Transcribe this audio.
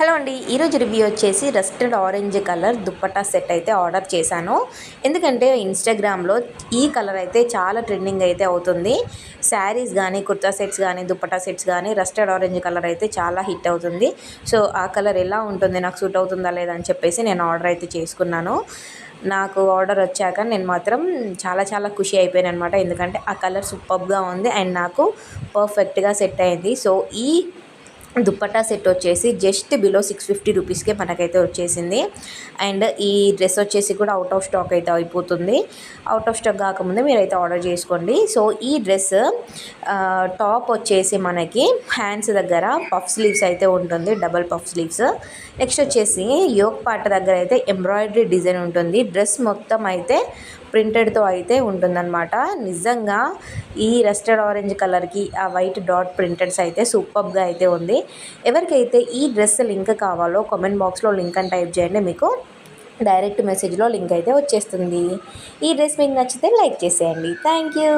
Hello అండి, ఈరోజు review వచ్చేసి rusted orange colour dupatta set అయితే ఆర్డర్ చేశాను. ఎందుకంటే ఇన్స్టాగ్రామ్లో ఈ కలర్ అయితే చాలా ట్రెండింగ్ అయితే అవుతుంది. శారీస్ కానీ, కుర్తా సెట్స్ కానీ, దుప్పట్టా సెట్స్ కానీ రస్టెడ్ ఆరెంజ్ కలర్ అయితే చాలా హిట్ అవుతుంది. సో ఆ కలర్ ఎలా ఉంటుంది, నాకు సూట్ అవుతుందా లేదా అని చెప్పేసి నేను ఆర్డర్ అయితే చేసుకున్నాను. నాకు ఆర్డర్ వచ్చాక నేను మాత్రం చాలా ఖుషి అయిపోయాను అనమాట. ఎందుకంటే ఆ కలర్ సూపర్గా ఉంది అండ్ నాకు పర్ఫెక్ట్గా సెట్ అయింది. సో ఈ దుప్పట్టా సెట్ వచ్చేసి జస్ట్ బిలో 650 రూపీస్కే మనకైతే వచ్చేసింది. అండ్ ఈ డ్రెస్ వచ్చేసి కూడా అవుట్ ఆఫ్ స్టాక్ అయితే అయిపోతుంది. అవుట్ ఆఫ్ స్టాక్ కాకముందే మీరైతే ఆర్డర్ చేసుకోండి. సో ఈ డ్రెస్ టాప్ వచ్చేసి మనకి హ్యాండ్స్ దగ్గర పఫ్ స్లీవ్స్ అయితే ఉంటుంది, డబల్ పఫ్ స్లీవ్స్. నెక్స్ట్ వచ్చేసి యోక్ పార్ట్ దగ్గర అయితే ఎంబ్రాయిడరీ డిజైన్ ఉంటుంది. డ్రెస్ మొత్తం అయితే ప్రింటెడ్తో అయితే ఉంటుందన్నమాట. నిజంగా ఈ రస్టెడ్ ఆరెంజ్ కలర్కి ఆ వైట్ డాట్ ప్రింటెడ్స్ అయితే సూపర్గా అయితే ఉంది. ఎవరికైతే ఈ డ్రెస్ లింక్ కావాలో కామెంట్ బాక్స్లో లింక్ అని టైప్ చేయండి, మీకు డైరెక్ట్ మెసేజ్లో లింక్ అయితే వచ్చేస్తుంది. ఈ డ్రెస్ మీకు నచ్చితే లైక్ చేసేయండి. Thank you.